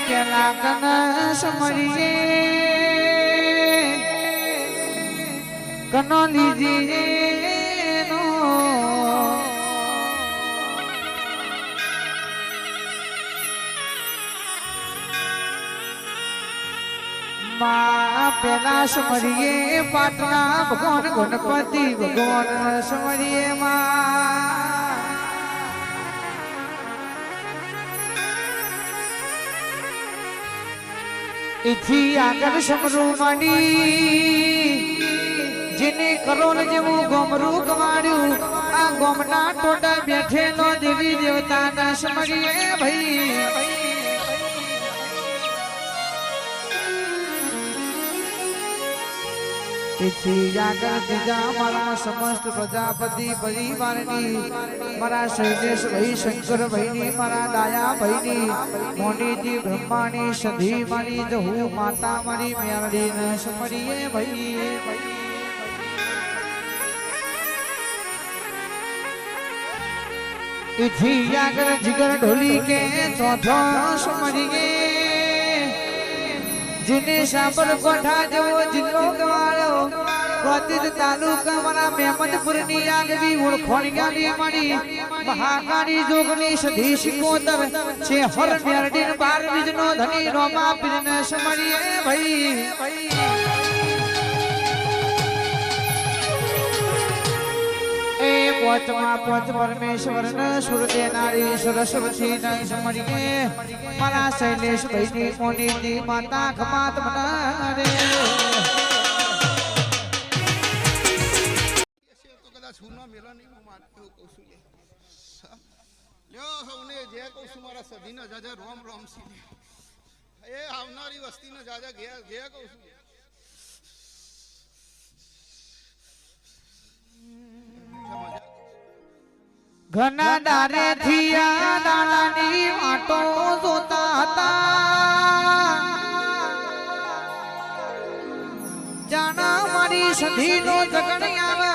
પેલા કનસ મળીએ કનો લીજીએ નો માં પેલા સમરીએ પાટના ભગવાન ગણપતિ ભગવાન સમરીએ માં એથી આગળ સમરું માંડી જેને કરોલ જેવું ગોમરું ગવાડ્યું આ ગોમના ટોટા બેઠેલો દેવી દેવતાના સમરીએ ભાઈ તેથી આગળ બીજા મારા સમસ્ત પ્રજાપતિ પરિવારની મારા શૈલેષ ભાઈ શંકર ભાઈની મારા દાયા ભાઈની મોનીજી બ્રહ્માની સધી મારી જહુ માતા મારી મેરડી ન સમરીએ ભાઈ તેથી આગળ જીગર ઢોલી કે ચોથો સમરીએ जिने साबर कोठा जेवो जिल्लो गवाळो कोतीज तालुका मारा मेमदपुर नी आगवी ओळखोणियानी मारी महाकाली जोगनी सधी शिकोतर छे हर मेरडीन 12 बीजनो धनी रोमा पीरन समरीए भाई ए पोचमा पोच परमेश्वर न सुर देनारी सरस्वती न समरीए मारा शैलेष भाईनी मोनीजी माता खमात मना रे તો કદાચ હું ના મેલા નહીં હું મારું કહું છું લ્યો હવને જે કહું છું મારા સધીના જાજા રોમ રોમ સી એ આવનારી વસ્તીને જાજા ઘેર જે કહું છું ઘના ડારે થિયા દાણાની વાટો જોતા હતા જાણા મારી સધીનો જગણી આવે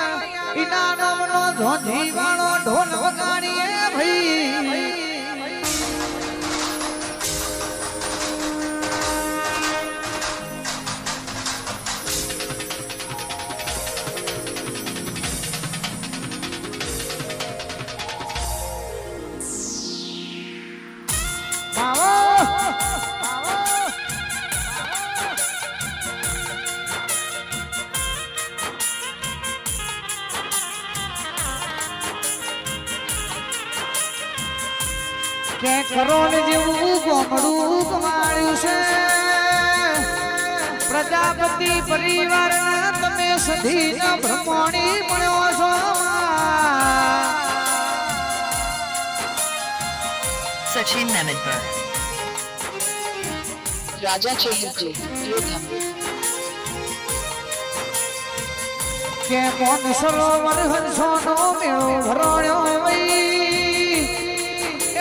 ઈના નામનો ધોધી વાળો ઢોલ વગાડીએ ભાઈ કે કરોડ જેવું ગોમડું ગવાડ્યું છે પ્રજાપતિ પરિવાર તમે સધીના બ્રહ્મણી મળ્યો છો सचिन नमितपुर राजा चेहरजी योधम કે મોન સરોવર હંસોનો મેળો ભરાણ્યો વઈ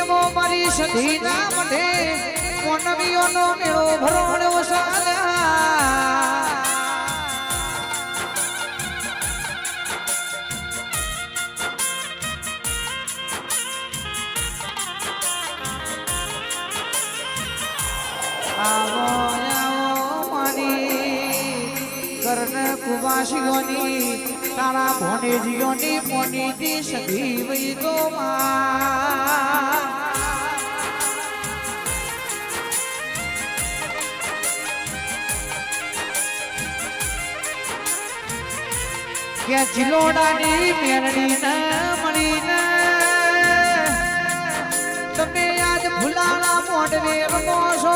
એમો મારી સધીના મઢે મોનવીઓનો મેળો ભરાણ્યો સાલા આવો આવો મારી કર્ણ કુવાસીઓની તારા ભોનેજીઓની મોનીજી સધી વઈ ગો માં કે ચિલોડાની મેરડી ન મળીને તમે આજ ભૂલાલા મોઢવે રમો છો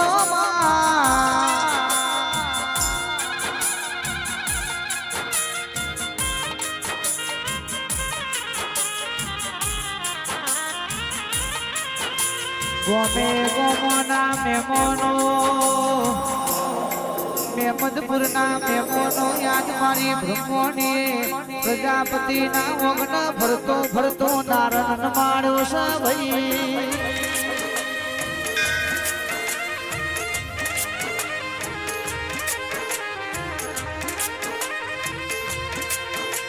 ગોમે ગોમોના મેમોનો મેમદપુરના મેમોનો યાદ મારી બ્રહ્મણીએ પ્રજાપતિના ઓગણ ભરતો ભરતો નારણ માળ્યો છે ભાઈ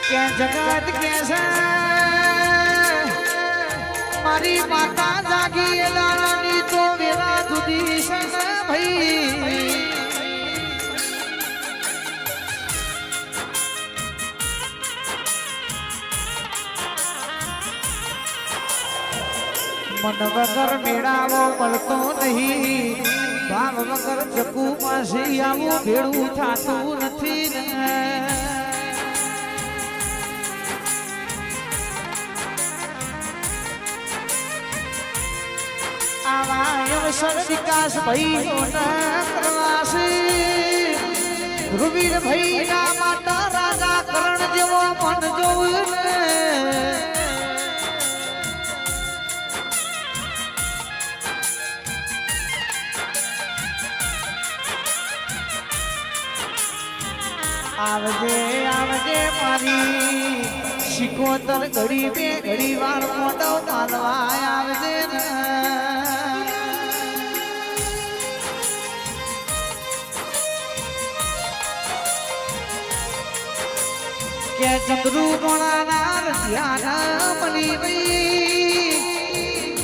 કે જગત કે છે મારી માતા જાગી લારાની તો વેલા સુધી છે ભાઈ મન વગર મેળાવો મળતો નહીં ભાવ વગર ચકુ પાસે આવું ભેળું થતું નથી ને આવા અવસર વિકાસ ભાઈનો ન કરવાશે ધ્રુવીર ભાઈ ના માતા રાજા કરણ જેવો મન જોવું ને આવજે આવજે મારી શિકોતર ઘડી બે ઘડી વાર મોટો માલવા આવજે ને કે ચંદ્રુ મોણાના ધ્યાન મળી ગઈ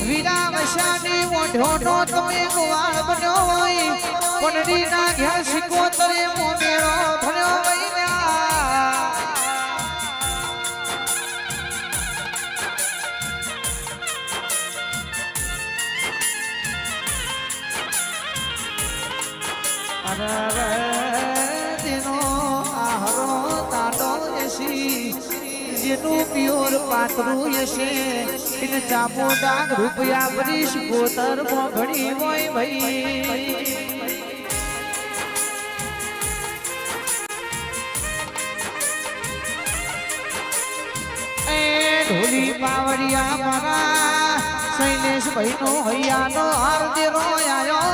વીરા વશાની મોઢોનો તમે ગોવાળ બન્યો હોય કોનડી ના ઘેર શિકોતરે મોમેરો ભર્યો જેનું પ્યોર પાતળું હશે એને ચાપો ડાગ રૂપિયા ભરીશ ગોતર મોઘડી હોય ભાઈ ઢોલી પાવડિયા મારા શૈલેષ ભાઈ નો હૈયાનો હાર દેરો આયો